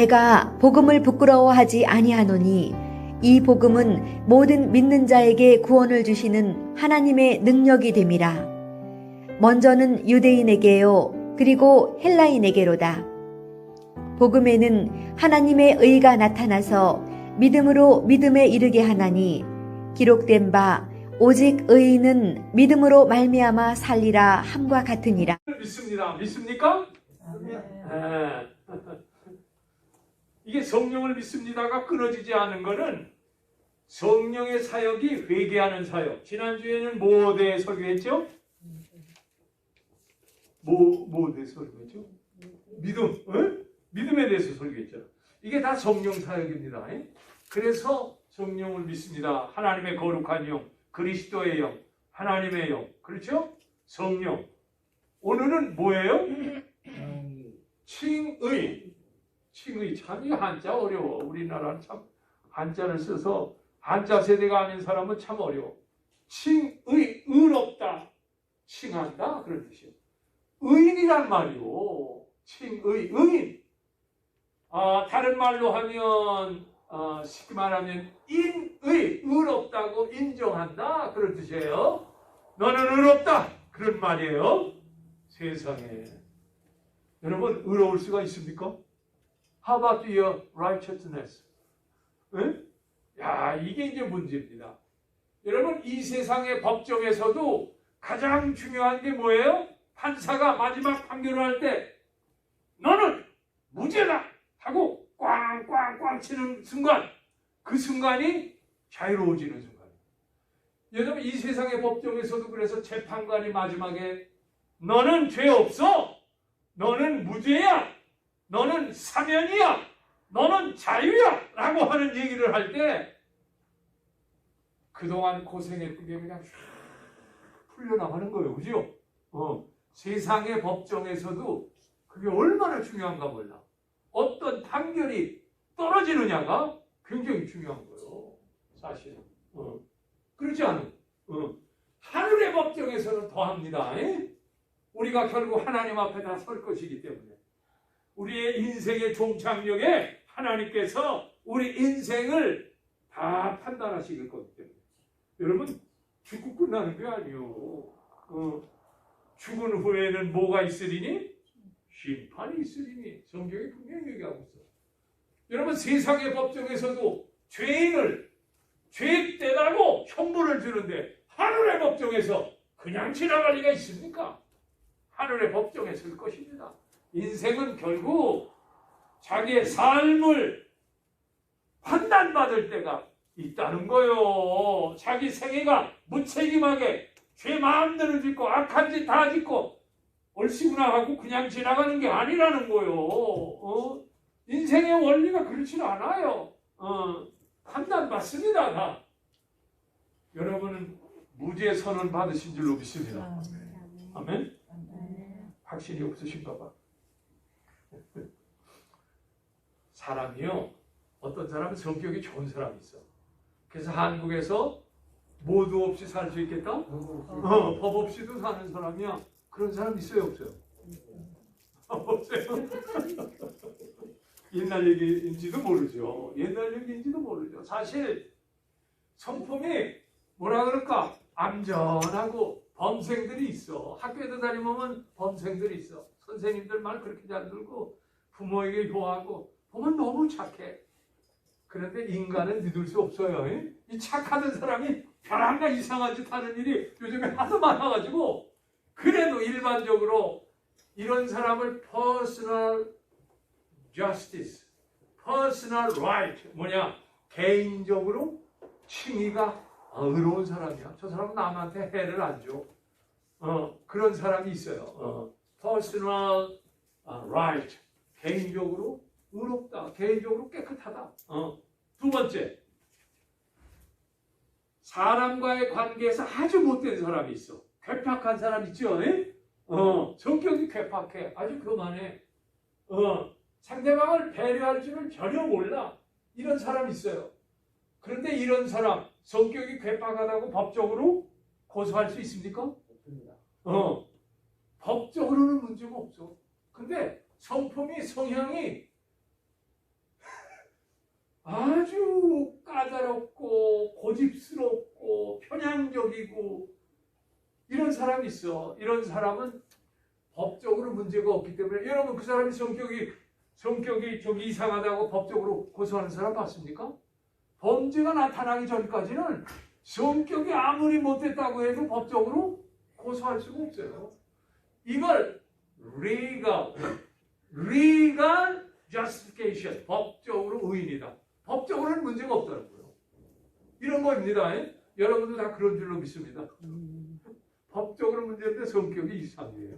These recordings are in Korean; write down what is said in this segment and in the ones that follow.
내가 복음을 부끄러워하지 아니하노니 이 복음은 모든 믿는 자에게 구원을 주시는 하나님의 능력이 됨이라. 먼저는 유대인에게요 그리고 헬라인에게로다. 복음에는 하나님의 의가 나타나서 믿음으로 믿음에 이르게 하나니 기록된 바 오직 의인은 믿음으로 말미암아 살리라 함과 같으니라. 믿습니다. 믿습니까? 네. 이게 성령을 믿습니다가 끊어지지 않은 것은 성령의 사역이 회개하는 사역. 지난주에는 뭐에 대해 설교했죠? 뭐에 대해 설교했죠? 믿음. 믿음에 대해서 설교했죠. 이게 다 성령 사역입니다. 그래서 성령을 믿습니다. 하나님의 거룩한 영, 그리스도의 영, 하나님의 영. 그렇죠? 성령. 오늘은 뭐예요? 칭의. 칭의. 참 이 한자 어려워. 우리나라는 참 한자를 써서 한자 세대가 아닌 사람은 참 어려워. 칭의. 의롭다. 칭한다. 그런 뜻이에요. 의인이란 말이요. 칭의. 의인. 다른 말로 하면 쉽게 말하면 인의. 의롭다고 인정한다. 그런 뜻이에요. 너는 의롭다. 그런 말이에요. 세상에. 여러분 의로울 수가 있습니까? How about your righteousness? 응? 야, 이게 이제 문제입니다. 여러분 이 세상의 법정에서도 가장 중요한 게 뭐예요? 판사가 마지막 판결을 할 때 너는 무죄다 하고 꽝꽝꽝 치는 순간, 그 순간이 자유로워지는 순간이에요. 여러분 이 세상의 법정에서도 그래서 재판관이 마지막에 너는 죄 없어. 너는 무죄야. 너는 사면이야. 너는 자유야. 라고 하는 얘기를 할 때 그동안 고생했던 게 그냥 풀려나가는 거예요. 그죠? 세상의 법정에서도 그게 얼마나 중요한가 몰라. 어떤 판결이 떨어지느냐가 굉장히 중요한 거예요. 사실은. 그렇지 않아요? 하늘의 법정에서는 더합니다. 우리가 결국 하나님 앞에 다 설 것이기 때문에 우리의 인생의 종착역에 하나님께서 우리 인생을 다 판단하실 거기 때문에 여러분 죽고 끝나는 게 아니요. 죽은 후에는 뭐가 있으리니? 심판이 있으리니. 성경이 분명히 얘기하고 있어요. 여러분 세상의 법정에서도 죄인을 죄되다고 형벌을 주는데 하늘의 법정에서 그냥 지나갈 리가 있습니까? 하늘의 법정에 설 것입니다. 인생은 결국 자기의 삶을 판단받을 때가 있다는 거예요. 자기 생애가 무책임하게 죄 마음대로 짓고 악한 짓 다 짓고 얼씨구나 하고 그냥 지나가는 게 아니라는 거예요. 인생의 원리가 그렇지 않아요. 판단받습니다. 다. 여러분은 무죄 선언 받으신 줄로 믿습니다. 아멘? 확신이 없으신가 봐. 사람이요. 어떤 사람은 성격이 좋은 사람이 있어. 그래서 한국에서 모두 없이 살 수 있겠다? 법 없이도 사는 사람이야. 그런 사람 있어요? 없어요? 없어요? 옛날 얘기인지도 모르죠. 옛날 얘기인지도 모르죠. 사실 성품이 뭐라 그럴까? 암전하고 범생들이 있어. 학교에도 다니면 범생들이 있어. 선생님들 말 그렇게 잘 들고 부모에게 효하고 보면 너무 착해. 그런데 인간은 믿을 수 없어요. 이 착하던 사람이 별한가 이상한 짓 하는 일이 요즘에 하도 많아가지고 그래도 일반적으로 이런 사람을 personal justice, personal right 뭐냐 개인적으로 칭의가 의로운 사람이야. 저 사람은 남한테 해를 안 줘. 그런 사람이 있어요. personal right 개인적으로 의롭다. 개인적으로 깨끗하다. 두 번째 사람과의 관계에서 아주 못된 사람이 있어. 괴팍한 사람 있죠? 성격이 괴팍해. 아주 그만해. 상대방을 배려할 줄은 전혀 몰라. 이런 사람 있어요. 그런데 이런 사람 성격이 괴팍하다고 법적으로 고소할 수 있습니까? 없습니다. 법적으로는 문제가 없어. 근데 성품이 성향이 아주 까다롭고 고집스럽고 편향적이고 이런 사람이 있어. 이런 사람은 법적으로 문제가 없기 때문에 여러분 그 사람이 성격이 좀 이상하다고 법적으로 고소하는 사람 봤습니까? 범죄가 나타나기 전까지는 성격이 아무리 못됐다고 해도 법적으로 고소할 수가 없어요. 이걸 legal justification, 법적으로 의인이다. 법적으로는 문제가 없다는 거예요. 이런 거입니다. 여러분도 다 그런 줄로 믿습니다. 법적으로 문제인데 성격이 이상해.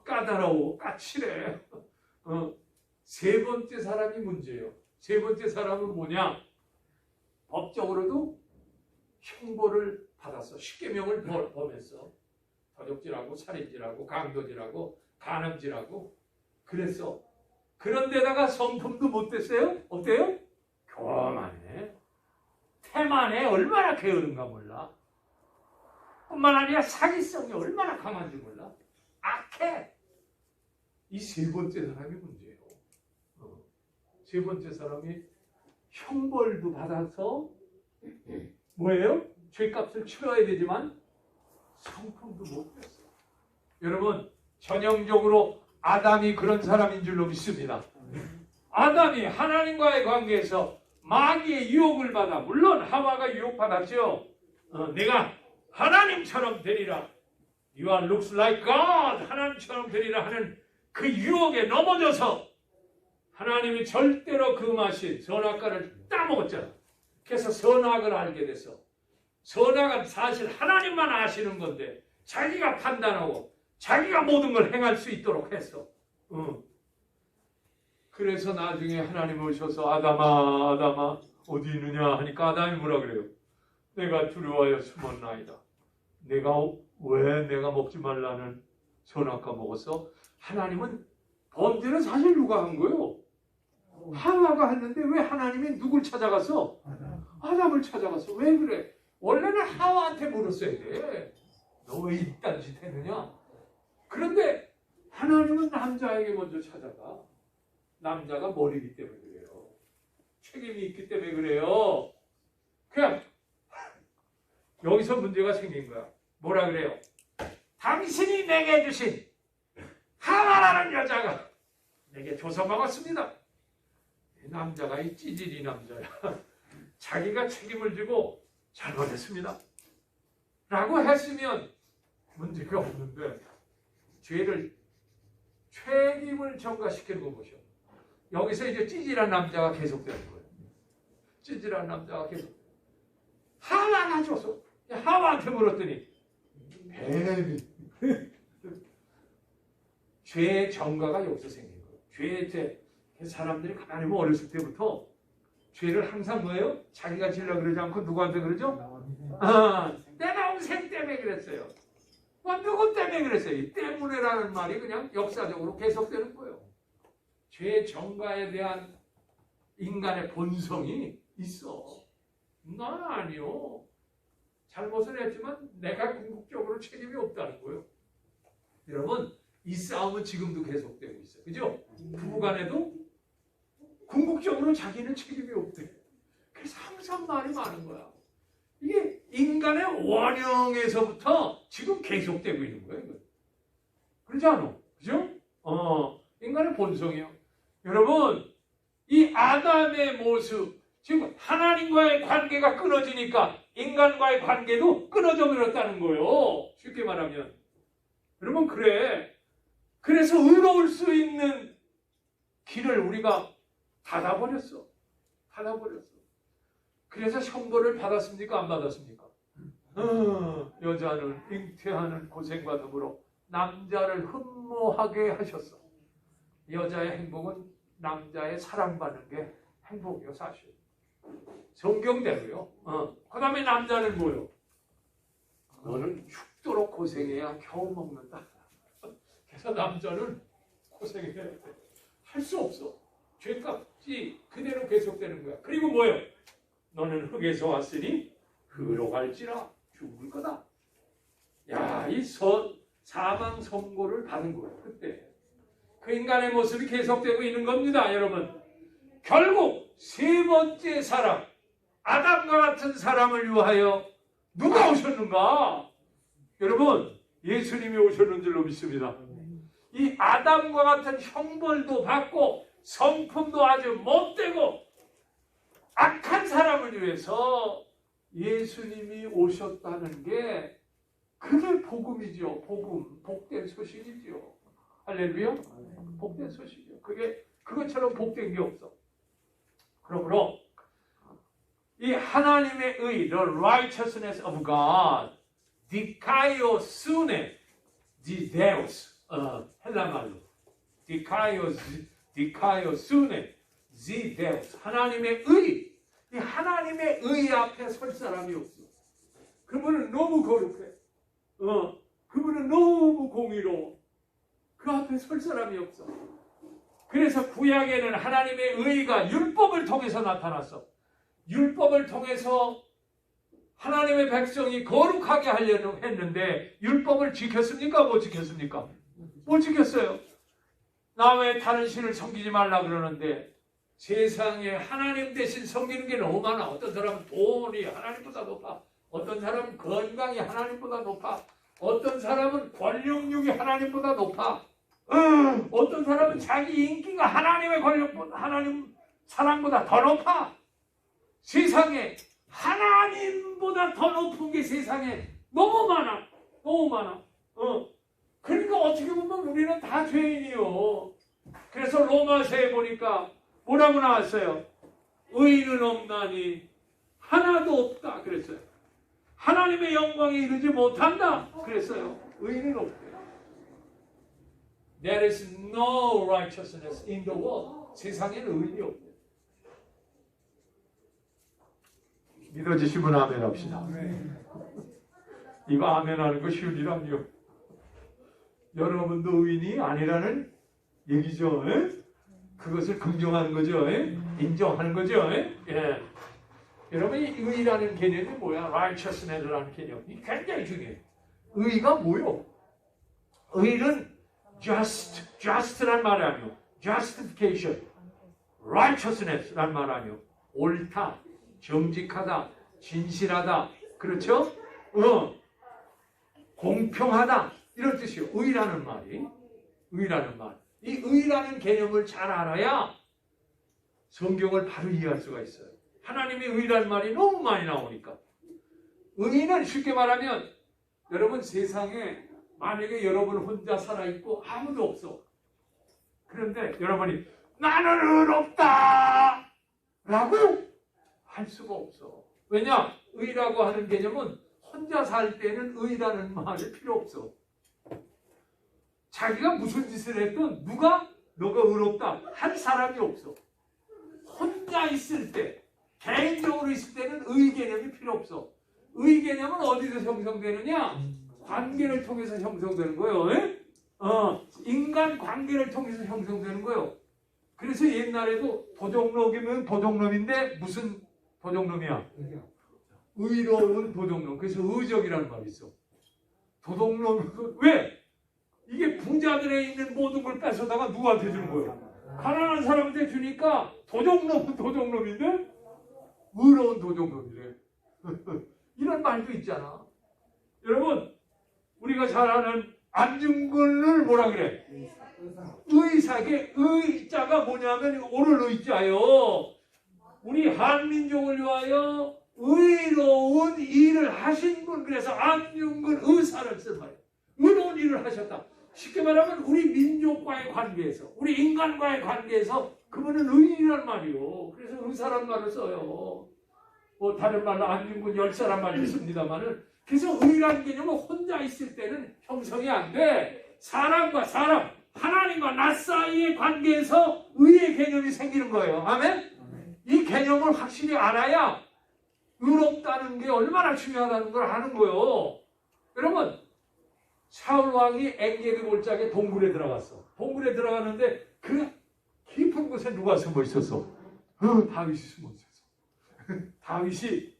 까다로워, 까칠해. 세 번째 사람이 문제예요. 세 번째 사람은 뭐냐? 법적으로도 형벌을 받았어. 십계명을 범했어. 도적질하고 살인질하고 강도질하고 간음질하고 그랬어. 그런데다가 성품도 못 됐어요? 어때요? 교만해. 태만해. 얼마나 게으른가 몰라. 뿐만 아니라 사기성이 얼마나 강한지 몰라. 악해. 이 세 번째 사람이 문제예요. 세 번째 사람이 형벌도 받아서 뭐예요? 죄값을 치러야 되지만 성품도 못 됐어. 여러분 전형적으로 아담이 그런 사람인 줄로 믿습니다. 아담이 하나님과의 관계에서 마귀의 유혹을 받아, 물론 하와가 유혹받았죠. 내가 하나님처럼 되리라. You are looks like God. 하나님처럼 되리라 하는 그 유혹에 넘어져서 하나님이 절대로 금하신 선악과를 따먹었잖아. 그래서 선악을 알게 돼서 선악은 사실 하나님만 아시는 건데 자기가 판단하고 자기가 모든 걸 행할 수 있도록 했어. 그래서 나중에 하나님 오셔서 아담아 어디 있느냐 하니까 아담이 뭐라 그래요? 내가 두려워하여 숨었나이다. 내가 먹지 말라는 선악과 먹었어? 하나님은 범죄는 사실 누가 한 거예요? 하와가 했는데 왜 하나님이 누굴 찾아갔어? 아담을 찾아갔어. 왜 그래? 원래는 하와한테 물었어야 돼. 너 왜 이딴 짓 했느냐? 그런데 하나님은 남자에게 먼저 찾아가. 남자가 머리이기 때문에 그래요. 책임이 있기 때문에 그래요. 그냥 여기서 문제가 생긴 거야. 뭐라 그래요? 당신이 내게 주신 하와라는 여자가 내게 줘서 먹었습니다. 이 남자가 이 찌질이 남자야. 자기가 책임을 지고 잘못했습니다. 라고 했으면 문제가 없는데 책임을 전가시키는 거 보셔. 여기서 이제 찌질한 남자가 계속되는 거예요. 찌질한 남자가 계속. 하와가 줘서 하와한테 물었더니 뱀이. 죄의 전가가 여기서 생긴 거예요. 사람들이 가만히 보면 어렸을 때부터 죄를 항상 뭐예요? 자기가 지으려고 그러지 않고 누구한테 그러죠? 내 동생 때문에 그랬어요. 누구 때문에 그랬어요? 이 때문에라는 말이 그냥 역사적으로 계속되는 거예요. 죄의 전가에 대한 인간의 본성이 있어. 난 아니요. 잘못을 했지만 내가 궁극적으로 책임이 없다는 거예요. 여러분 이 싸움은 지금도 계속되고 있어요. 그죠? 부부간에도 궁극적으로 자기는 책임이 없대. 그래서 항상 말이 많은 거야. 이게 인간의 원형에서부터 지금 계속되고 있는 거예요. 그렇지 않아? 그죠? 인간의 본성이요. 여러분, 이 아담의 모습, 지금 하나님과의 관계가 끊어지니까 인간과의 관계도 끊어져 버렸다는 거예요. 쉽게 말하면. 여러분, 그래서 의로울 수 있는 길을 우리가 닫아버렸어. 그래서 형벌을 받았습니까? 안 받았습니까? 여자는 잉태하는 고생과 더불어 남자를 흠모하게 하셨어. 여자의 행복은 남자의 사랑받는 게 행복이요, 사실. 성경대로요. 그 다음에 남자는 뭐요? 너는 죽도록 고생해야 겨우 먹는다. 그래서 남자는 고생해야 돼. 할 수 없어. 죄값이 그대로 계속되는 거야. 그리고 뭐예요? 너는 흙에서 왔으니 흙으로 갈지라 죽을 거다. 야, 이 사망 선고를 받은 거예요. 그때 그 인간의 모습이 계속되고 있는 겁니다, 여러분. 결국 세 번째 사람, 아담과 같은 사람을 위하여 누가 오셨는가? 여러분, 예수님이 오셨는 줄로 믿습니다. 이 아담과 같은 형벌도 받고 성품도 아주 못되고 악한 사람을 위해서 예수님이 오셨다는 게 그게 복음이죠. 복음, 복된 소식이죠. 할렐루야. 복된 소식이요. 그것처럼 복된 게 없어. 그러므로 이 하나님의 의, the righteousness of God, dikaiosune, dideus, 헬라말로 dikaiosune, dideus, 하나님의 의. 이 하나님의 의 앞에 설 사람이 없어. 그분은 너무 거룩해. 그분은 너무 공의로워. 그 앞에 설 사람이 없어. 그래서 구약에는 하나님의 의가 율법을 통해서 나타났어. 율법을 통해서 하나님의 백성이 거룩하게 하려고 했는데 율법을 지켰습니까? 못 지켰습니까? 못 지켰어요. 나 외에 다른 신을 섬기지 말라 그러는데 세상에 하나님 대신 섬기는 게 너무 많아. 어떤 사람은 돈이 하나님보다 높아. 어떤 사람은 건강이 하나님보다 높아. 어떤 사람은 권력욕이 하나님보다 높아. 어떤 사람은 자기 인기가 하나님의 권력보다, 하나님 사랑보다 더 높아. 세상에 하나님보다 더 높은 게 세상에 너무 많아. 너무 많아. 그러니까 어떻게 보면 우리는 다 죄인이요. 그래서 로마서에 보니까 뭐라고 나왔어요? 의인은 없나니 하나도 없다 그랬어요. 하나님의 영광에 이르지 못한다 그랬어요. 의인은 없대요. There is no righteousness in the world. 세상에는 의인이 없대요. 믿어지시면 아멘 합시다. 이거 아멘 하는 거 쉬운 일 아니요. 여러분도 의인이 아니라는 얘기죠. 그것을 긍정하는 거죠. 인정하는 거죠. 예. 여러분, 이 의라는 개념이 뭐야? righteousness라는 개념이 굉장히 중요해요. 의가 뭐요? 의는 just란 말이 아니요. justification, righteousness란 말 아니요. 옳다, 정직하다, 진실하다, 그렇죠? 공평하다 이런 뜻이요. 의라는 말이. 의라는 말. 이 의라는 개념을 잘 알아야 성경을 바로 이해할 수가 있어요. 하나님의 의라는 말이 너무 많이 나오니까. 의는 쉽게 말하면 여러분 세상에 만약에 여러분 혼자 살아있고 아무도 없어. 그런데 여러분이 나는 의롭다 라고 할 수가 없어. 왜냐? 의라고 하는 개념은 혼자 살 때는 의라는 말이 필요 없어. 자기가 무슨 짓을 했든 누가 너가 의롭다 한 사람이 없어. 혼자 있을 때, 개인적으로 있을 때는 의 개념이 필요 없어. 의 개념은 어디서 형성되느냐? 관계를 통해서 형성되는 거예요. 인간 관계를 통해서 형성되는 거예요. 그래서 옛날에도 도적놈이면 도적놈인데 무슨 도적놈이야? 의로운 도적놈. 그래서 의적이라는 말이 있어. 도적놈. 왜? 이게 부자들에 있는 모든 걸 뺏어다가 누구한테 주는 거예요? 가난한 사람한테 주니까 도적놈은 도적놈인데 의로운 도적놈이래. 이런 말도 있잖아. 여러분, 우리가 잘 아는 안중근을 뭐라 그래? 의사계 의자가 뭐냐면 오를 의자요. 우리 한민족을 위하여 의로운 일을 하신 분. 그래서 안중근 의사를 쓴 말이에요. 의로운 일을 하셨다. 쉽게 말하면 우리 민족과의 관계에서, 우리 인간과의 관계에서 그분은 의인이란 말이요. 그래서 의사란 말을 써요. 뭐 다른 말로 안중근 열사란 말을 씁니다만은. 그래서 의라는 개념은 혼자 있을 때는 형성이 안 돼. 사람과 사람, 하나님과 나 사이의 관계에서 의의 개념이 생기는 거예요. 아멘? 이 개념을 확실히 알아야 의롭다는 게 얼마나 중요하다는 걸 아는 거예요. 여러분, 사울 왕이 엔게디 골짜기에 동굴에 들어갔어. 동굴에 들어갔는데 그 깊은 곳에 누가 숨어 있었어? 다윗이 숨어 있었어. 다윗이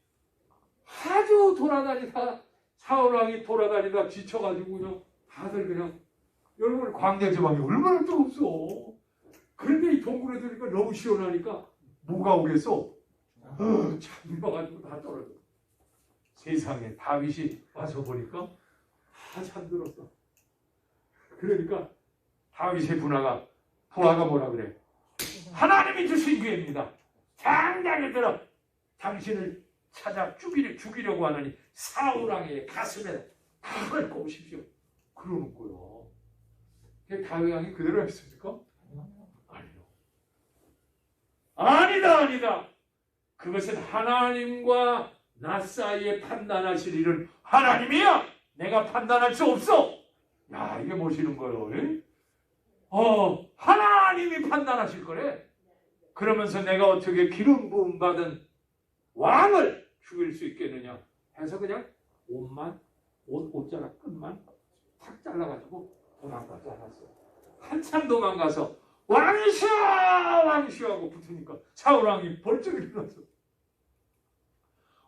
아주 돌아다니다 사울 왕이 돌아다니다 지쳐가지고 그냥 다들 그냥 여러분 광야 지방이 얼마나 뜨겁소. 그런데 이 동굴에 들으니까 너무 시원하니까 뭐가 오겠어? 잠겨가지고 다 떨어져. 세상에 다윗이 와서 보니까 다 잠들었어. 그러니까 다윗의 부하가 뭐라 그래? 하나님이 주신 기회입니다. 당장에 들어 당신을 찾아 죽이려고 하느니 사울왕의 가슴에 칼을 꼽으십시오. 그러는 거요. 다윗 왕이 그대로 했습니까? 아니요. 아니다. 그것은 하나님과 나 사이에 판단하실 일은 하나님이야. 내가 판단할 수 없어. 야, 이게 뭐시는 거예요? 하나님이 판단하실 거래. 그러면서 내가 어떻게 기름 부음 받은 왕을 죽일 수 있겠느냐 해서 그냥 옷자락 끝만 탁 잘라가지고 도망가지 않았어. 한참 도망가서 왕이시여 하고 붙으니까 사울왕이 벌쩍 일어나서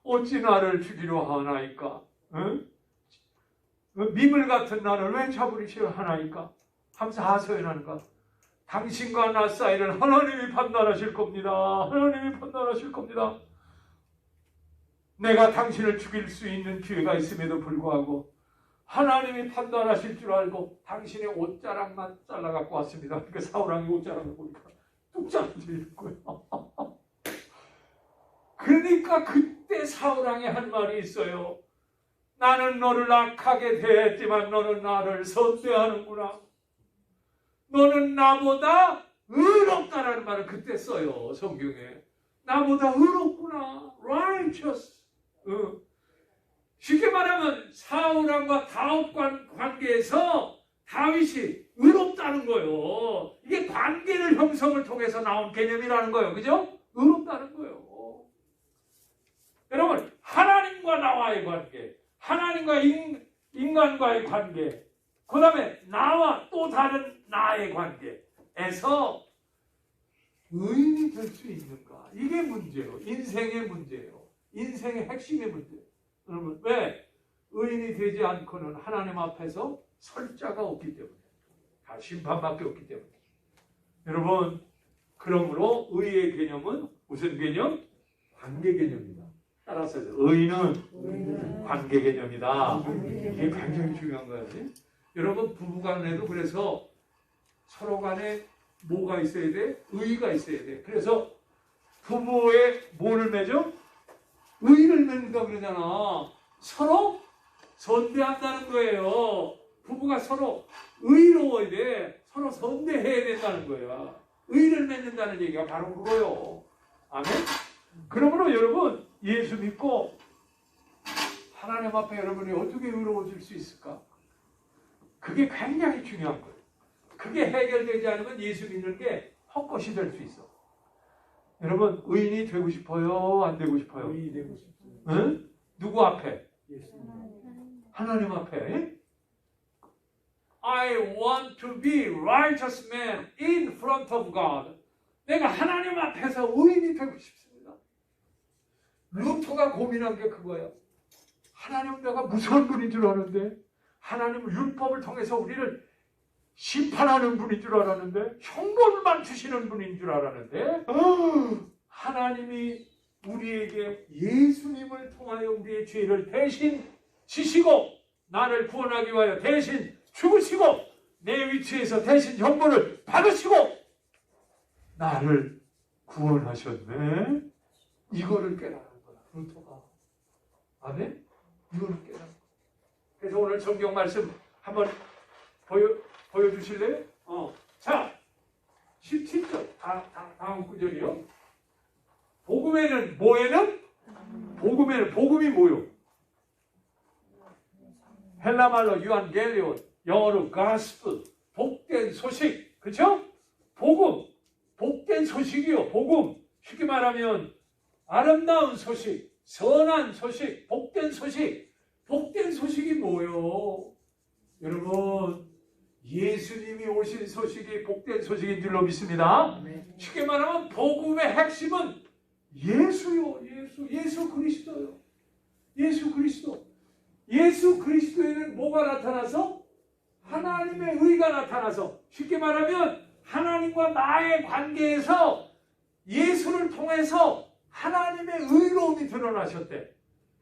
어찌 나를 죽이려 하나이까? 응? 미물 같은 나를 왜 잡으시려 하나이까? 하면서 하소연하는가? 당신과 나 사이를 하나님이 판단하실 겁니다. 하나님이 판단하실 겁니다. 내가 당신을 죽일 수 있는 기회가 있음에도 불구하고 하나님이 판단하실 줄 알고 당신의 옷자락만 잘라갖고 왔습니다. 그러니까 사울왕이 옷자락을 보니까 뚝 잘라지는 거예요. 그러니까 그때 사울왕이 한 말이 있어요. 나는 너를 악하게 대했지만 너는 나를 선대하는구나. 너는 나보다 의롭다라는 말을 그때 써요. 성경에. 나보다 의롭구나. righteous. 쉽게 말하면 사울왕과 다윗 관계에서 다윗이 의롭다는 거예요. 이게 관계를 형성을 통해서 나온 개념이라는 거예요. 그죠? 의롭다는 거예요. 여러분, 하나님과 나와의 관계, 하나님과 인간과의 관계, 그 다음에 나와 또 다른 나의 관계에서 의인이 될 수 있는가? 이게 문제예요. 인생의 문제예요. 인생의 핵심의 문제예요. 여러분, 왜? 의인이 되지 않고는 하나님 앞에서 설 자가 없기 때문에, 다 심판밖에 없기 때문에. 여러분, 그러므로 의의 개념은 무슨 개념? 관계 개념입니다. 따라서 의인은 관계 개념이다. 이게 굉장히 중요한 거예요. 여러분, 부부간에도 그래서 서로 간에 뭐가 있어야 돼? 의의가 있어야 돼. 그래서 부부의 뭐를 맺어? 의의를 맺는다 그러잖아. 서로 선대한다는 거예요. 부부가 서로 의로워야 돼. 서로 선대해야 된다는 거야. 의의를 맺는다는 얘기가 바로 그거예요. 아멘? 그러므로 여러분, 예수 믿고 하나님 앞에 여러분이 어떻게 의로워질 수 있을까? 그게 굉장히 중요한 거예요. 그게 해결되지 않으면 예수 믿는 게 헛것이 될 수 있어. 여러분, 의인이 되고 싶어요? 안 되고 싶어요? 의인이 되고 싶어요. 응? 누구 앞에? 예수님. 하나님 앞에. I want to be righteous man in front of God. 내가 하나님 앞에서 의인이 되고 싶습니다. 루터가 고민한 게 그거예요. 하나님, 내가 무서운 분인 줄 아는데, 하나님은 율법을 통해서 우리를 심판하는 분인 줄 알았는데, 형벌만 주시는 분인 줄 알았는데, 하나님이 우리에게 예수님을 통하여 우리의 죄를 대신 지시고 나를 구원하기 위하여 대신 죽으시고 내 위치에서 대신 형벌을 받으시고 나를 구원하셨네. 이거를 깨달은 거야, 루터가. 아멘? 이거를 깨달은 거야. 그래서 오늘 성경 말씀 한번 보여주실래요? 자, 17절 다음 구절이요. 복음에는 뭐에는? 복음이 뭐요? 헬라말로 유안겔리온, 영어로 가스프, 복된 소식, 그렇죠? 복음, 복된 소식이요. 복음, 쉽게 말하면 아름다운 소식, 선한 소식, 복된 소식. 복된 소식이 뭐요? 여러분, 예수님이 오신 소식이 복된 소식인 줄로 믿습니다. 쉽게 말하면 복음의 핵심은 예수요. 예수 그리스도요. 예수 그리스도. 예수 그리스도에는 뭐가 나타나서? 하나님의 의가 나타나서, 쉽게 말하면 하나님과 나의 관계에서 예수를 통해서 하나님의 의로움이 드러나셨대.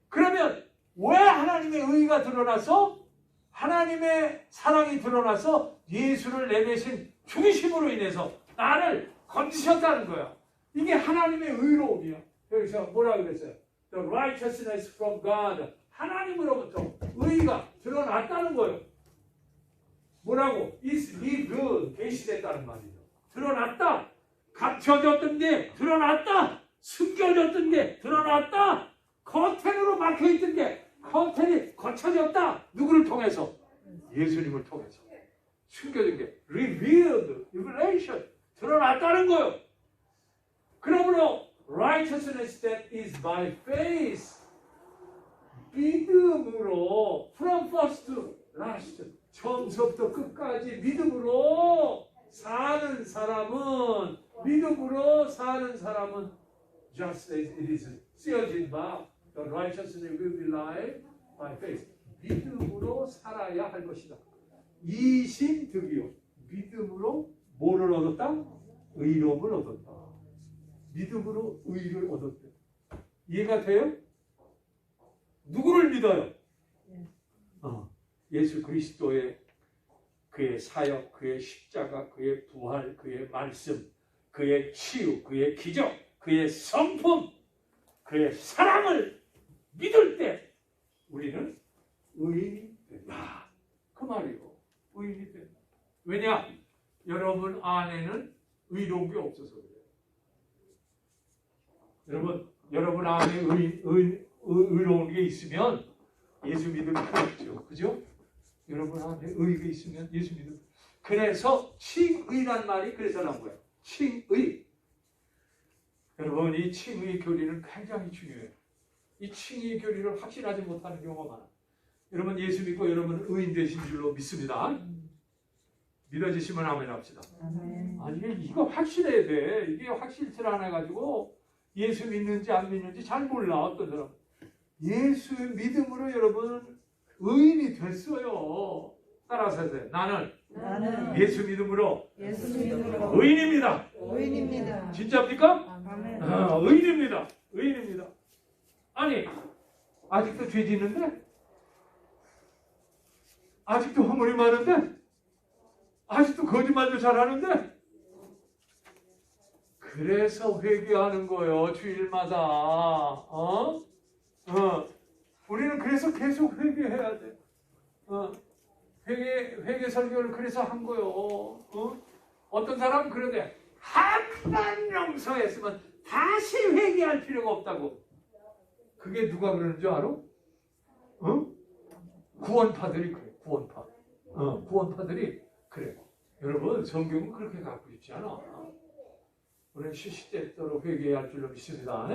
그러면 왜 하나님의 의가 드러나서? 하나님의 사랑이 드러나서 예수를 내내신 죽이심으로 인해서 나를 건지셨다는 거야. 이게 하나님의 의로움이야. 여기서 뭐라 그랬어요? The righteousness from God. 하나님으로부터 의가 드러났다는 거예요. 뭐라고? Is revealed. 계시됐다는 말이죠. 드러났다. 감춰졌던 게 드러났다. 숨겨졌던 게 드러났다. 커튼으로 막혀있던 게 커튼이 거쳐졌다. 누구를 통해서? 예수님을 통해서. 숨겨진 게 revealed, revelation. 드러났다는 거예요. 그러므로 righteousness that is by faith. 믿음으로 from first to last. 처음부터 끝까지 믿음으로 사는 사람은 just as it is 쓰여진 바 the righteousness will be live by faith. 믿음으로 살아야 할 것이다. 이신득이요. 믿음으로 뭐를 얻었다? 의로움을 얻었다. 믿음으로 의를 얻었대. 이해가 돼요? 누구를 믿어요? 예수 그리스도의 그의 사역, 그의 십자가, 그의 부활, 그의 말씀, 그의 치유, 그의 기적, 그의 성품, 그의 사랑을 믿을 때 우리는 의인이 된다. 그 말이고 의인이 된다. 왜냐? 여러분 안에는 의로운 게 없어서 그래요. 여러분 안에 의로운 게 있으면 예수 믿을 필요 없죠. 그죠? 여러분 안에 의가 있으면 예수 믿을. 그래서 칭의란 말이 그래서 나온 거예요. 칭의. 여러분 이 칭의 교리는 굉장히 중요해요. 이 칭의 교리를 확신하지 못하는 경우가 많아요. 여러분 예수 믿고 여러분은 의인 되신 줄로 믿습니다. 믿어지시면 아멘 합시다. 아니 이거 확실해야 돼. 이게 확실치를 않아 가지고 예수 믿는지 안 믿는지 잘 몰라. 어떤 사람. 예수 믿음으로 여러분 의인이 됐어요. 따라서 하세요. 나는 예수 믿음으로 의인입니다. 의인입니다. 진짜입니까? 아멘. 의인입니다. 의인입니다. 아니 아직도 죄 짓는데? 아직도 허물이 많은데? 아직도 거짓말도 잘하는데? 그래서 회개하는 거예요. 주일마다. 우리는 그래서 계속 회개해야 돼. 회개 설교를 그래서 한 거예요. 어떤 사람은 그런데 한 번 용서했으면 다시 회개할 필요가 없다고. 그게 누가 그러는 줄 알아? 구원파들이 그래. 구원파들이 그래. 여러분 성경은 그렇게 갖고 있지 않아. 우리는 시시때때로 회개할 줄로 믿습니다.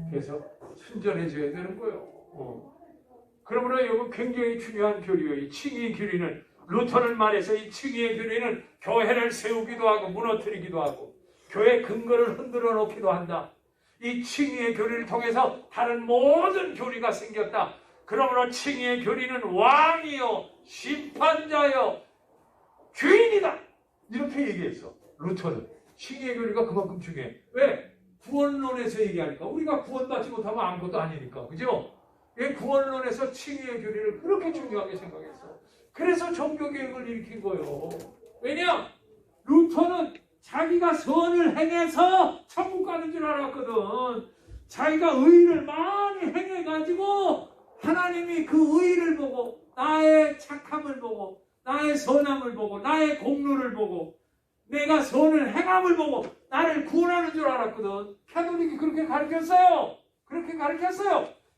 그래서 순전해져야 되는 거예요. 그러므로 이거 굉장히 중요한 교리예요. 이 칭의 교리는 루터는 말해서 이 칭의의 교리는 교회를 세우기도 하고 무너뜨리기도 하고 교회 근거를 흔들어 놓기도 한다. 이 칭의의 교리를 통해서 다른 모든 교리가 생겼다. 그러므로 칭의의 교리는 왕이요 심판자요 주인이다. 이렇게 얘기했어. 루터는. 칭의의 교리가 그만큼 중요해. 왜? 구원론에서 얘기하니까. 우리가 구원받지 못하면 아무것도 아니니까. 그죠? 왜 구원론에서 칭의의 교리를 그렇게 중요하게 생각했어? 그래서 종교개혁을 일으킨 거예요. 왜냐? 루터는 자기가 선을 행해서 천국 가는 줄 알았거든. 자기가 의를 많이 행해가지고 하나님이 그 의를 보고 나의 착함을 보고 나의 선함을 보고 나의 공로를 보고 내가 선을 행함을 보고 나를 구원하는 줄 알았거든. 캐톨릭이 그렇게 가르쳤어요.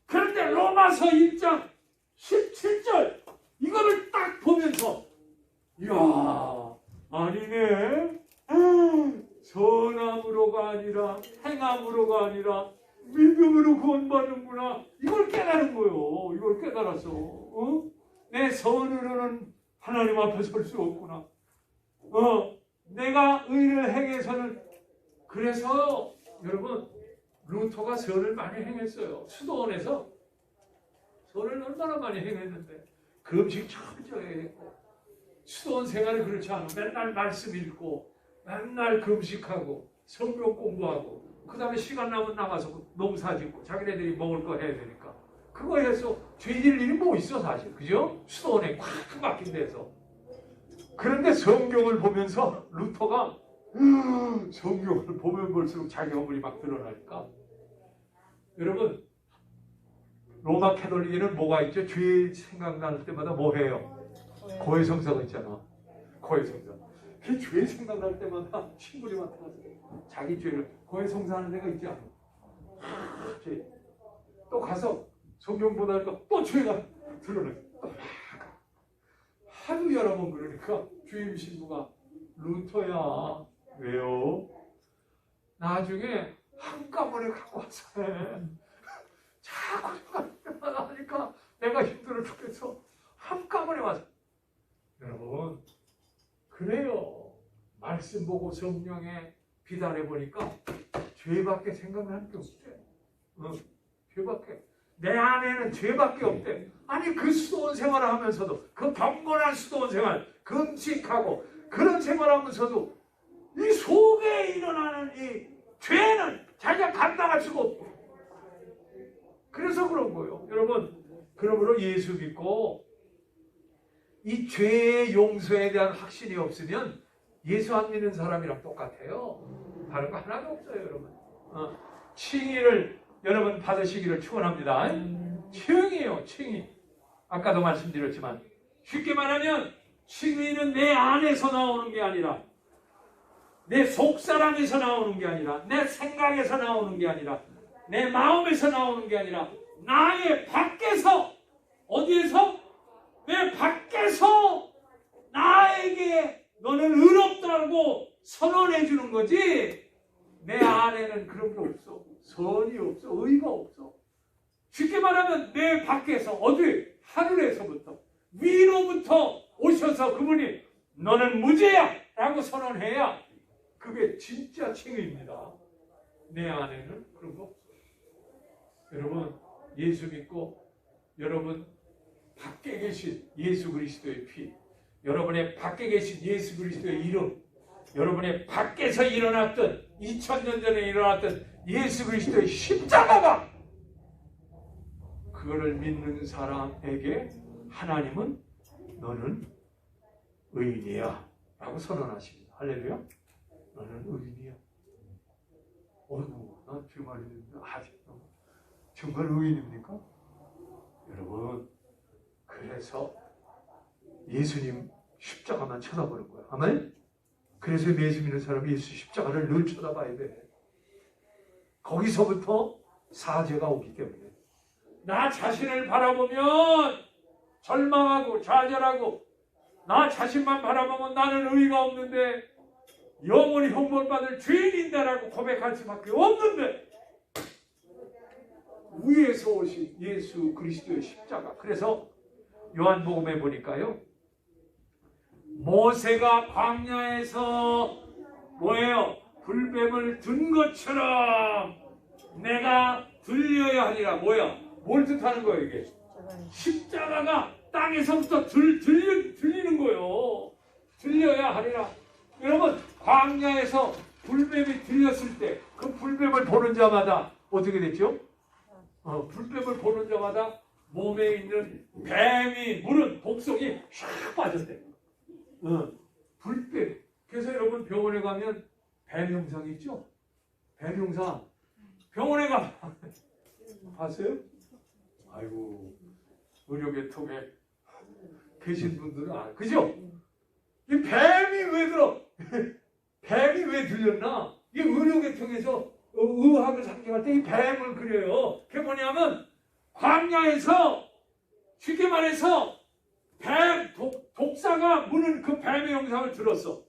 그런데 로마서 1장 17절 이거를 딱 보면서 이야 아니네. 선함으로가 아니라 행함으로가 아니라 믿음으로 구원받는구나. 이걸 깨달은 거예요. 이걸 깨달았어. 내 선으로는 하나님 앞에 설 수 없구나. 내가 의를 행해서는. 그래서 여러분 루터가 선을 많이 행했어요. 수도원에서 선을 얼마나 많이 행했는데 금식 철저히 했고 수도원 생활이 그렇지 않아. 맨날 말씀 읽고 맨날 금식하고 성경 공부하고 그 다음에 시간 나면 나가서 농사 짓고 자기네들이 먹을 거 해야 되니까. 그거 해서 죄질 일이 뭐 있어 사실. 그죠? 수도원에 꽉 막힌 데서. 그런데 성경을 보면서 루터가 성경을 보면 볼수록 자기 허물이 막 드러나니까. 여러분, 로마 캐톨릭에는 뭐가 있죠? 죄 생각날 때마다 뭐 해요? 고해성사가 있잖아. 고해성사. 그 죄 생각날 때마다 친구들이 나타나서 자기 죄를 고해성사하는 데가 있지 않아. 죄. 또 가서 성경 보다니까 또 죄가 드러나. 하루 여러 번 그러니까 주임 신부가 루터야. 왜요? 나중에 한꺼번에 갖고 와서 해. 자꾸 생각할 때마다 하니까 내가 힘들어 죽겠어. 한꺼번에 와서. 여러분, 그래요. 말씀 보고 성령에 비단해 보니까 죄밖에 생각나는 게 없대. 죄밖에. 내 안에는 죄밖에 없대. 아니 그 수도원 생활을 하면서도 그 경건한 수도원 생활, 금식하고 그런 생활하면서도 이 속에 일어나는 이 죄는 자기가 감당할 수가 없고. 그래서 그런 거예요. 여러분, 그러므로 예수 믿고 이 죄의 용서에 대한 확신이 없으면 예수 안 믿는 사람이랑 똑같아요. 다른 거 하나도 없어요, 여러분. 칭의를 여러분 받으시기를 축원합니다. 칭의요, 칭의. 아까도 말씀드렸지만 쉽게 말하면 칭의는 내 안에서 나오는 게 아니라 내 속사람에서 나오는 게 아니라 내 생각에서 나오는 게 아니라 내 마음에서 나오는 게 아니라 나의 밖에서 어디에서? 내 밖에서 나에게 너는 의롭다고 선언해 주는 거지. 내 안에는 그런 게 없어. 선이 없어. 의가 없어. 쉽게 말하면 내 밖에서 어디? 하늘에서부터 위로부터 오셔서 그분이 너는 무죄야 라고 선언해야 그게 진짜 칭의입니다. 내 안에는 그런 거 없어. 여러분, 예수 믿고 여러분 밖에 계신 예수 그리스도의 피, 여러분의 밖에 계신 예수 그리스도의 이름, 여러분의 밖에서 일어났던 2000년 전에 일어났던 예수 그리스도의 십자가가, 그거를 믿는 사람에게 하나님은 너는 의인이야 라고 선언하십니다. 할렐루야. 너는 의인이야. 어이구, 난 정말 정말 의인입니까? 여러분, 그래서 예수님 십자가만 쳐다보는 거야. 아멘? 그래서 예수 믿는 사람이 예수 십자가를 늘 쳐다봐야 돼. 거기서부터 사죄가 오기 때문에. 나 자신을 바라보면 절망하고 좌절하고 나 자신만 바라보면 나는 의의가 없는데 영원히 형벌받을 죄인인다라고 고백할 수밖에 없는데 위에서 오신 예수 그리스도의 십자가. 그래서 요한복음에 보니까요, 모세가 광야에서 뭐예요? 불뱀을 든 것처럼 내가 들려야 하리라. 뭐야? 뭘 뜻하는 거예요 이게? 십자가가 땅에서부터 들리는 거예요. 들려야 하리라. 여러분, 광야에서 불뱀이 들렸을 때 그 불뱀을 보는 자마다 어떻게 됐죠? 불뱀을 보는 자마다 몸에 있는 뱀이 물은 독성이 샥 빠졌대. 불뱀. 그래서 여러분 병원에 가면 뱀 영상 있죠? 뱀 영상. 병원에 가면 봤어요? 아이고, 의료계통에 계신 분들은 알아요. 그죠? 이 뱀이 왜 들어? 뱀이 왜 들렸나? 이 의료계통에서 의학을 상징할 때 이 뱀을 그려요. 그게 뭐냐면 광야에서 쉽게 말해서 뱀, 독사가 무는 그 뱀의 영상을 들었어.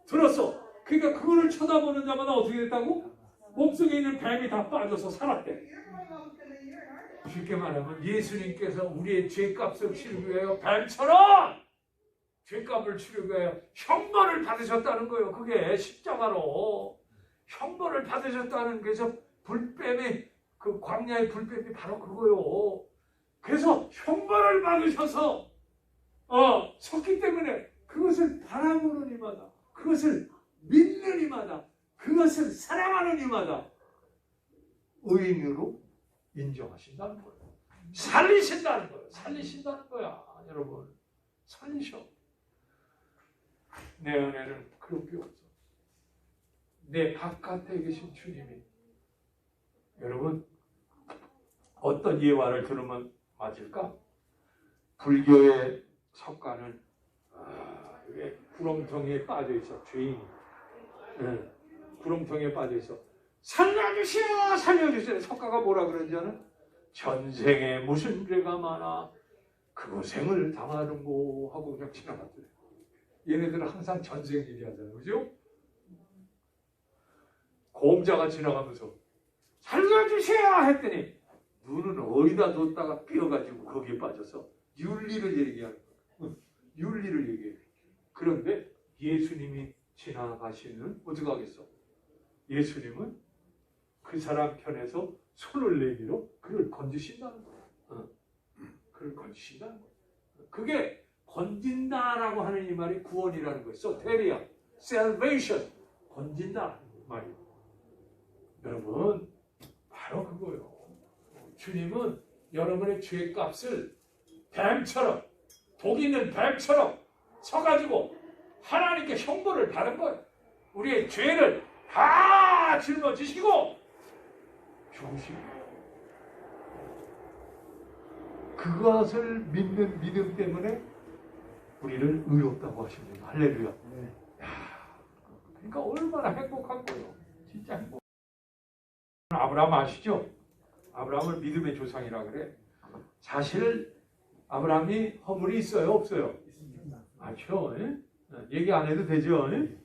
들었어. 그러니까 그거를 쳐다보는 자마다 어떻게 됐다고? 몸속에 있는 뱀이 다 빠져서 살았대. 쉽게 말하면 예수님께서 우리의 죄값을 치르기 위하여 뱀처럼 죄값을 치르기 위하여 형벌을 받으셨다는 거예요. 그게 십자가로 형벌을 받으셨다는 그래서 불뱀이 그 광야의 불뱀이 바로 그거요. 그래서 형벌을 받으셔서 섰기 때문에 그것을 바라보는 이마다, 그것을 믿는 이마다, 그것을 사랑하는 이마다 의인으로 인정하신다는 거예요. 살리신다는 거예요. 살리신다는 거야. 여러분, 살리셔. 내 은혜는 그런 게 없어. 내 바깥에 계신 주님이. 여러분, 어떤 예화를 들으면 맞을까? 불교의 석가는 왜 구렁텅이에 빠져 있어, 죄인이. 네, 구렁텅이에 빠져 있어. 살려주세요, 살려주세요. 석가가 뭐라 그런지 아는? 전생에 무슨 죄가 많아 그 고생을 당하는고 하고 그냥 지나갔더래. 얘네들은 항상 전생 얘기하잖아요, 그죠? 공자가 지나가면서 살려주세요 했더니 눈은 어디다 뒀다가 삐어가지고 거기에 빠져서 윤리를 얘기하는 거예요. 윤리를 얘기해요. 그런데 예수님이 지나가시는 어떻게 하겠어? 예수님은 그 사람 편에서 손을 내밀어 그를 건지신다는 거예요. 그를 건지신다는 거예요. 그게 건진다라고 하는 이 말이 구원이라는 거예요. 소테리아, salvation, 건진다 말이에요. 여러분, 바로 그거예요. 주님은 여러분의 죄값을 뱀처럼, 독 있는 뱀처럼 서가지고 하나님께 형벌을 받은 거예요. 우리의 죄를 다 짊어지시고 죽으시고, 그것을 믿는 믿음 때문에 우리를 의롭다고 하십니다. 할렐루야. 야, 그러니까 얼마나 행복한 거예요. 진짜 행복. 아브라함 아시죠? 아브라함을 믿음의 조상이라 그래. 사실 아브라함이 허물이 있어요, 없어요? 맞죠? 예? 얘기 안 해도 되죠? 예?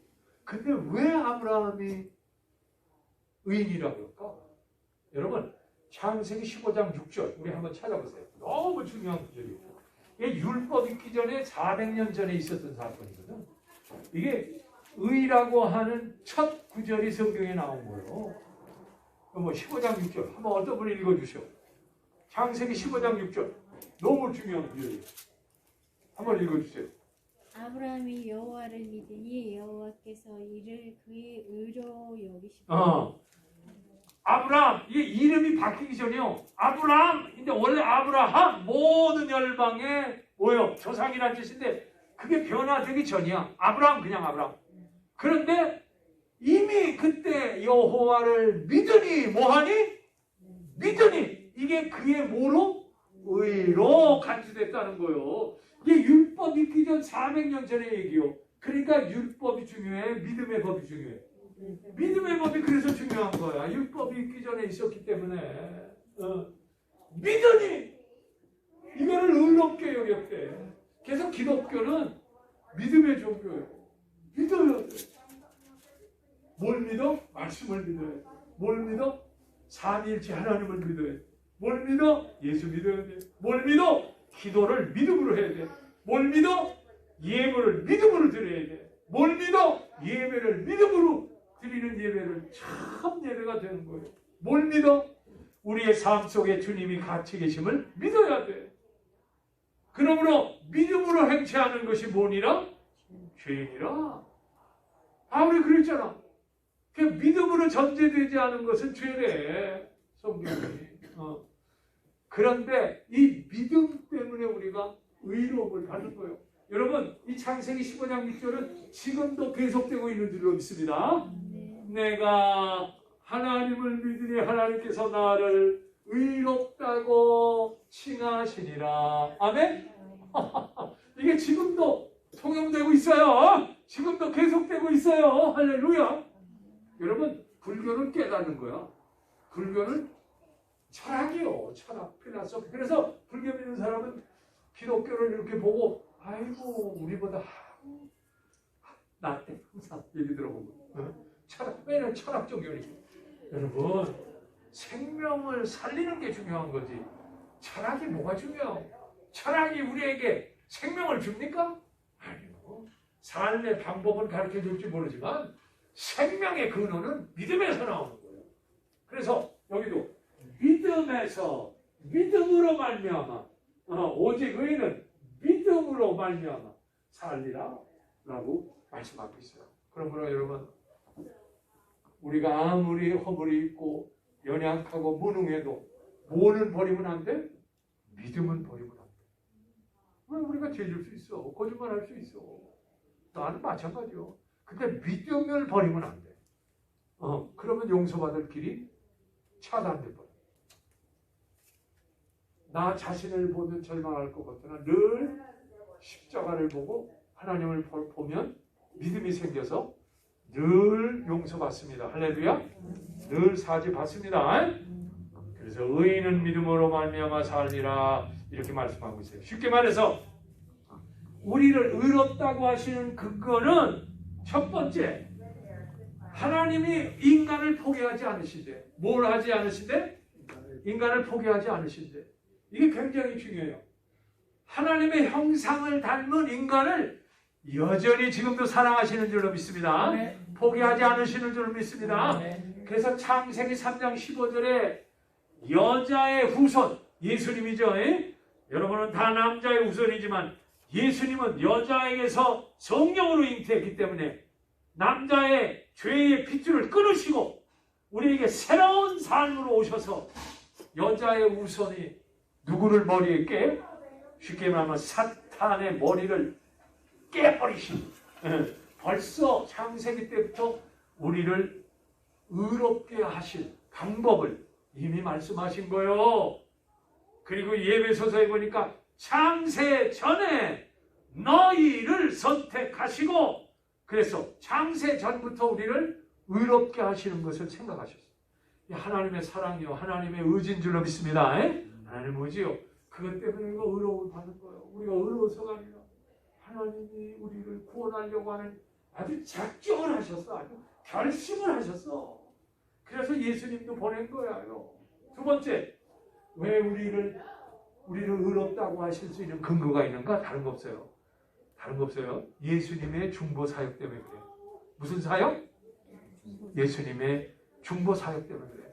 근데 왜 아브라함이 의인이라고 그럴까? 여러분, 창세기 15장 6절 우리 한번 찾아보세요. 너무 중요한 구절이에요. 이게 율법 있기 전에 400년 전에 있었던 사건이거든. 이게 의라고 하는 첫 구절이 성경에 나온 거예요. 뭐 15장 6절 한번 어떤 분이 읽어주시오. 창세기 15장 6절 너무 중요한 구절이에요. 한번 읽어주세요. 아브라함이 여호와를 믿으니 여호와께서 이를 그의 의로 여기시고. 아브라함, 이게 이름이 바뀌기 전이요. 아브라함, 근데 원래 아브라함 모든 열방의 뭐요? 조상이라는 뜻인데 그게 변화되기 전이야. 아브라함 그냥 아브라함. 그런데 이미 그때 여호와를 믿으니 뭐하니? 믿으니 이게 그의 뭐로? 의로 간주됐다는 거예요. 이게 율법 있기 전 400년 전의 얘기요. 그러니까 율법이 중요해, 믿음의 법이 중요해. 믿음의 법이 그래서 중요한 거야. 율법이 있기 전에 있었기 때문에 믿으니 이거를 의롭게 여겼대. 그래서 기독교는 믿음의 종교예요. 믿어야 돼. 뭘 믿어? 말씀을 믿어야 돼. 뭘 믿어? 삼위일체 하나님을 믿어야 돼. 뭘 믿어? 예수 믿어야 돼. 뭘 믿어? 기도를 믿음으로 해야 돼. 뭘 믿어? 예물을 믿음으로 드려야 돼. 뭘 믿어? 예배를 믿음으로 드리는 예배를 참 예배가 되는 거예요. 뭘 믿어? 우리의 삶 속에 주님이 같이 계심을 믿어야 돼. 그러므로 믿음으로 행치하는 것이 뭐니라? 죄니라. 우리 그랬잖아. 그 믿음으로 전제되지 않은 것은 죄래. 성경이. 그런데 이 믿음 때문에 우리가 의로움을 받는 거예요. 여러분, 이 창세기 15장 6절은 지금도 계속되고 있는 줄로 믿습니다. 내가 하나님을 믿으니 하나님께서 나를 의롭다고 칭하시니라. 아멘? 이게 지금도 통용되고 있어요. 지금도 계속되고 있어요. 할렐루야. 여러분, 불교는 깨닫는 거야. 불교는 철학이요. 철학, 필라소피. 그래서 불교 믿는 사람은 기독교를 이렇게 보고 아이고 우리보다 낫대. 항상 얘기 들어보고. 철학, 왜냐면 철학적 요리. 여러분, 생명을 살리는 게 중요한 거지. 철학이 뭐가 중요해요? 철학이 우리에게 생명을 줍니까? 아니요. 삶의 방법은 가르쳐 줄지 모르지만 생명의 근원은 믿음에서 나오는 거예요. 그래서 여기도 믿음에서 믿음으로 말미암아 오직 의인은 믿음으로 말미암아 살리라 라고 말씀하고 있어요. 그러므로 여러분, 우리가 아무리 허물이 있고 연약하고 무능해도 뭐는 버리면 안 돼? 믿음은 버리면 안 돼. 왜 우리가 죄질 수 있어? 거짓말할 수 있어. 나는 마찬가지요. 근데 믿음을 버리면 안 돼. 그러면 용서받을 길이 차단돼 버려. 나 자신을 보면 절망할 것 같으나 늘 십자가를 보고 하나님을 보면 믿음이 생겨서 늘 용서받습니다. 할렐루야. 늘 사지 받습니다. 그래서 의인은 믿음으로 말미암아 살리라 이렇게 말씀하고 있어요. 쉽게 말해서 우리를 의롭다고 하시는 근거는 첫 번째, 하나님이 인간을 포기하지 않으신데. 뭘 하지 않으신데? 인간을 포기하지 않으신데. 이게 굉장히 중요해요. 하나님의 형상을 닮은 인간을 여전히 지금도 사랑하시는 줄로 믿습니다. 포기하지 않으시는 줄로 믿습니다. 그래서 창세기 3장 15절에 여자의 후손, 예수님이죠. 여러분은 다 남자의 후손이지만 예수님은 여자에게서 성령으로 잉태했기 때문에 남자의 죄의 핏줄을 끊으시고 우리에게 새로운 삶으로 오셔서 여자의 후손이 누구를 머리에 깨? 쉽게 말하면 사탄의 머리를 깨버리신, 벌써 창세기 때부터 우리를 의롭게 하실 방법을 이미 말씀하신 거예요. 그리고 예배소서에 보니까 창세 전에 너희를 선택하시고, 그래서 창세 전부터 우리를 의롭게 하시는 것을 생각하셨어요. 하나님의 사랑이요, 하나님의 의지인 줄로 믿습니다. 하나님의 의지요. 그것 때문에 우리가 의로움을 받는 거예요. 우리가 의로워서가 아니라 하나님이 우리를 구원하려고 하는 아주 작정을 하셨어. 아주 결심을 하셨어. 그래서 예수님도 보낸 거예요. 두 번째, 왜 우리를 의롭다고 하실 수 있는 근거가 있는가? 다른 거 없어요. 다른 거 없어요. 예수님의 중보 사역 때문에 그래요. 무슨 사역? 예수님의 중보 사역 때문에 그래요.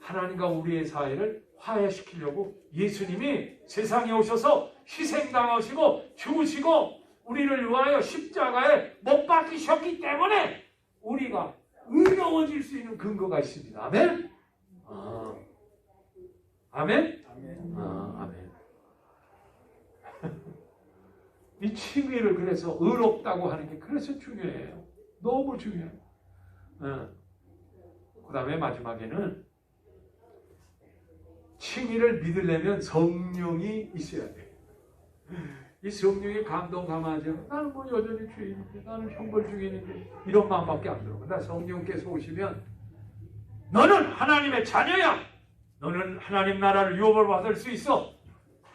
하나님과 우리의 사이를 화해시키려고 예수님이 세상에 오셔서 희생당하시고 죽으시고 우리를 위하여 십자가에 못 박히셨기 때문에 우리가 의로워질 수 있는 근거가 있습니다. 아멘? 아멘? 아멘. 이 칭의를 그래서 의롭다고 하는 게 그래서 중요해요. 너무 중요해요. 그 다음에 마지막에는 칭의를 믿으려면 성령이 있어야 돼. 이 성령이 감동 감하지 않으면 나는 뭐 여전히 죄인인데, 나는 형벌 중인인데 이런 마음밖에 안 들어. 근데 성령께서 오시면 너는 하나님의 자녀야. 너는 하나님 나라를 유업을 받을 수 있어.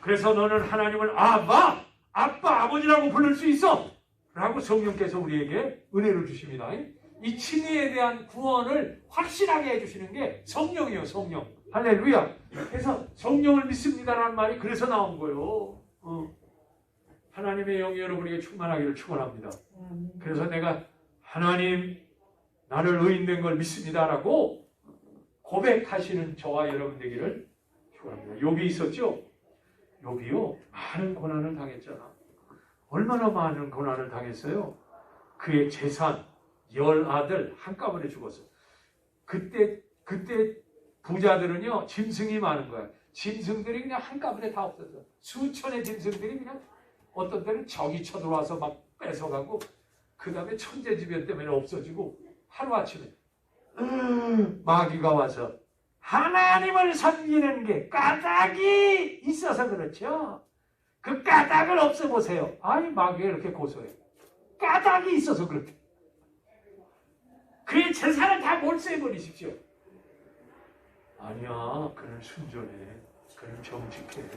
그래서 너는 하나님을 아빠, 아버지라고 부를 수 있어. 라고 성령께서 우리에게 은혜를 주십니다. 이 칭의에 대한 구원을 확실하게 해주시는 게 성령이에요. 성령. 할렐루야. 그래서 성령을 믿습니다라는 말이 그래서 나온 거예요. 하나님의 영이 여러분에게 충만하기를 축원합니다. 그래서 내가 하나님 나를 의인된 걸 믿습니다라고 고백하시는 저와 여러분 되기를 축원합니다. 욥이 있었죠? 욥이요 많은 고난을 당했잖아. 얼마나 많은 고난을 당했어요? 그의 재산 10아들 한꺼번에 죽었어. 그때 부자들은요 짐승이 많은 거야. 짐승들이 그냥 한꺼번에 다 없어져. 수천의 짐승들이 그냥 어떤 때는 적이 쳐들어와서 막 뺏어가고, 그 다음에 천재지변 때문에 없어지고, 하루아침에 마귀가 와서 하나님을 섬기는 게 까닭이 있어서 그렇죠. 그 까닭을 없애보세요. 아니 마귀가 이렇게 고소해. 까닭이 있어서 그렇대. 그의 재산을 다 몰수해버리십시오. 아니야, 그는 순전해. 그는 정직해.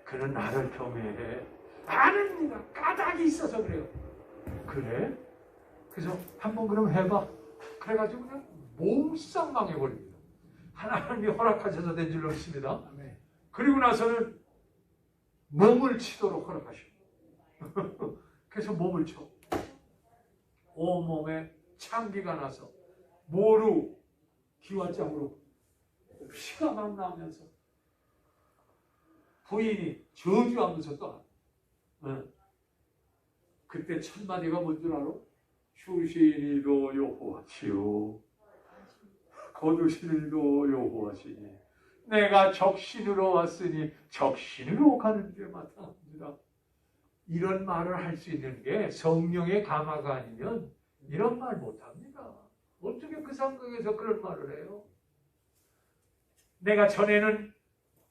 그는 나를 겸해. 아닙니다. 까닭이 있어서 그래요. 그래? 그래서 한번 그럼 해봐. 그래가지고 그냥 몸싹 망해버립니다. 하나님이 허락하셔서 된 줄로 믿습니다. 그리고 나서는 몸을 치도록 허락하시고 그래서 몸을 쳐. 온몸에 창기가 나서 모루 기와장으로 피가 막 나오면서 부인이 저주하면서 떠나. 그때 첫 마디가 뭔 줄 알아? 주시니도 여호와시오. 거두실 일도 여호와시니 내가 적신으로 왔으니 적신으로 가는 데 마땅합니다. 이런 말을 할 수 있는 게 성령의 감화가 아니면 이런 말 못합니다. 어떻게 그 상황에서 그런 말을 해요? 내가 전에는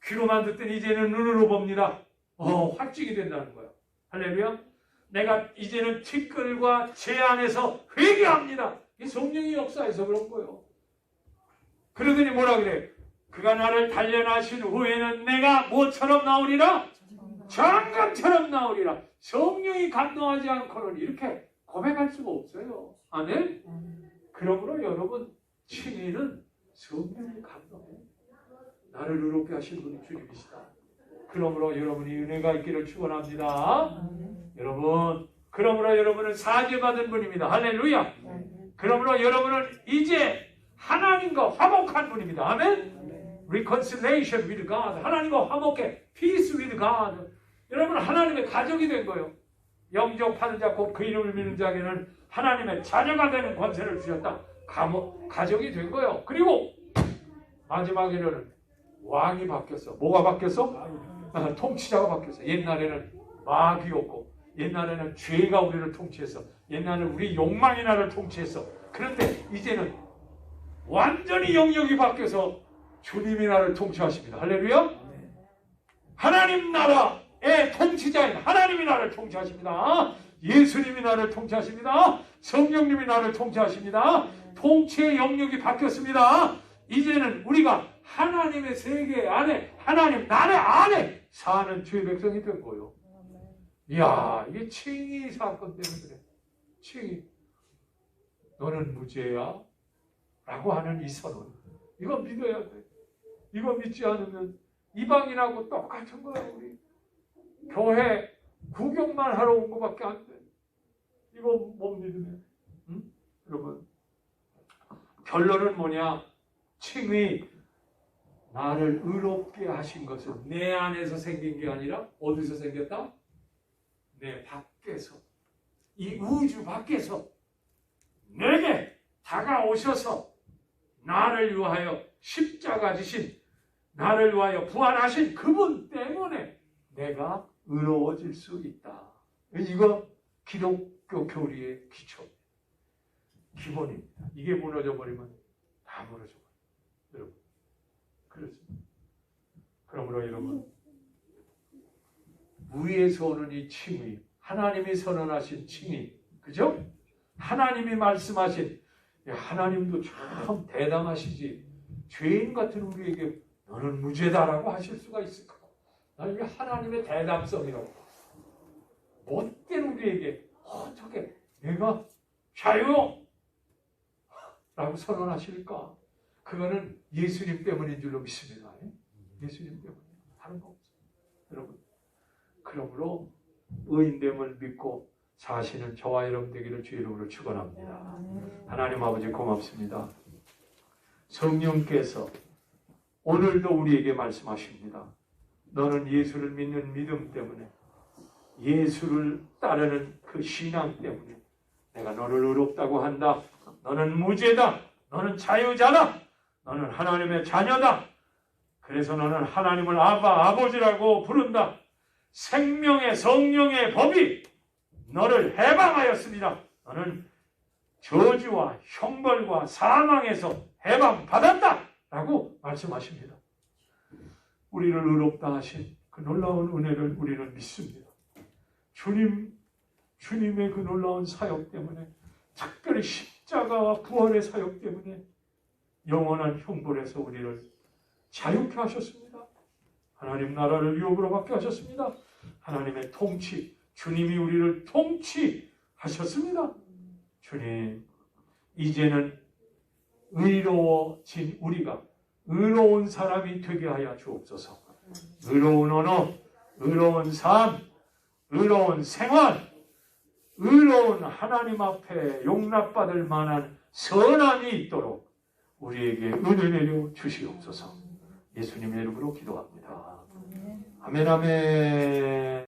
귀로만 듣더니 이제는 눈으로 봅니다. 확증이 된다는 거야. 할렐루야. 내가 이제는 티끌과 제 안에서 회개합니다. 이 성령의 역사에서 그런 거예요. 그러더니 뭐라 그래? 그가 나를 단련하신 후에는 내가 뭐처럼 나오리라? 장갑처럼 나오리라. 성령이 감동하지 않고는 이렇게 고백할 수가 없어요. 아멘? 그러므로 여러분, 칭의는 성령이 감동해. 나를 의롭게 하신 분이 주님이시다. 그러므로 여러분이 은혜가 있기를 축원합니다. 여러분, 그러므로 여러분은 사죄받은 분입니다. 할렐루야. 그러므로 여러분은 이제 하나님과 화목한 분입니다. 아멘. Reconciliation with God. 하나님과 화목해. Peace with God. 여러분 하나님의 가족이 된 거예요. 영접하는 자 곧 그 이름을 믿는 자에게는 하나님의 자녀가 되는 권세를 주셨다. 가족이 된 거예요. 그리고 마지막에는 왕이 바뀌었어. 뭐가 바뀌었어? 통치자가 바뀌었어. 옛날에는 마귀였고, 옛날에는 죄가 우리를 통치했어. 옛날에는 우리 욕망이 나를 통치했어. 그런데 이제는 완전히 영역이 바뀌어서 주님이 나를 통치하십니다. 할렐루야. 하나님 나라의 통치자인 하나님이 나를 통치하십니다. 예수님이 나를 통치하십니다. 성령님이 나를 통치하십니다. 통치의 영역이 바뀌었습니다. 이제는 우리가 하나님의 세계 안에, 하나님 나라 안에 사는 주의 백성이 된 거예요. 이야, 이게 칭의 사건 때문에 그래. 칭의. 너는 무죄야? 라고 하는 이 선언. 이거 믿어야 돼. 이거 믿지 않으면 이방인하고 똑같은 거야. 우리 교회 구경만 하러 온 것밖에 안 돼. 이거 못 믿으면. 응? 여러분, 결론은 뭐냐? 칭의, 나를 의롭게 하신 것은 내 안에서 생긴 게 아니라 어디서 생겼다? 내 밖에서, 이 우주 밖에서 내게 다가오셔서 나를 위하여 십자가 지신, 나를 위하여 부활하신 그분 때문에 내가 의로워질 수 있다. 이거 기독교 교리의 기초, 기본입니다. 이게 무너져 버리면 다 무너져 버려요. 여러분, 그렇습니다. 그러므로 여러분, 위에서 오는 이 칭의, 하나님이 선언하신 칭의, 그죠? 하나님이 말씀하신, 하나님도 참 대담하시지. 죄인 같은 우리에게 너는 무죄다라고 하실 수가 있을까? 이게 하나님의 대담성이라고. 못된 우리에게 어떻게 내가 자유! 라고 선언하실까? 그거는 예수님 때문인 줄로 믿습니다. 예수님 때문에 다른 거 없어요. 여러분, 그러므로 의인됨을 믿고 사시는 저와 여러분 되기를 주의 이름으로 축원합니다. 하나님 아버지 고맙습니다. 성령께서 오늘도 우리에게 말씀하십니다. 너는 예수를 믿는 믿음 때문에, 예수를 따르는 그 신앙 때문에 내가 너를 의롭다고 한다. 너는 무죄다. 너는 자유자다. 너는 하나님의 자녀다. 그래서 너는 하나님을 아바, 아버지라고 부른다. 생명의 성령의 법이 너를 해방하였습니다. 너는 저주와 형벌과 사망에서 해방받았다. 라고 말씀하십니다. 우리를 의롭다 하신 그 놀라운 은혜를 우리는 믿습니다. 주님의 그 놀라운 사역 때문에, 특별히 십자가와 부활의 사역 때문에 영원한 형벌에서 우리를 자유케 하셨습니다. 하나님 나라를 유업으로 받게 하셨습니다. 하나님의 통치, 주님이 우리를 통치하셨습니다. 주님, 이제는 의로워진 우리가 의로운 사람이 되게 하여 주옵소서. 의로운 언어, 의로운 삶, 의로운 생활, 의로운 하나님 앞에 용납받을 만한 선함이 있도록 우리에게 은혜 내려 주시옵소서. 예수님의 이름으로 기도합니다. 아멘, 아멘.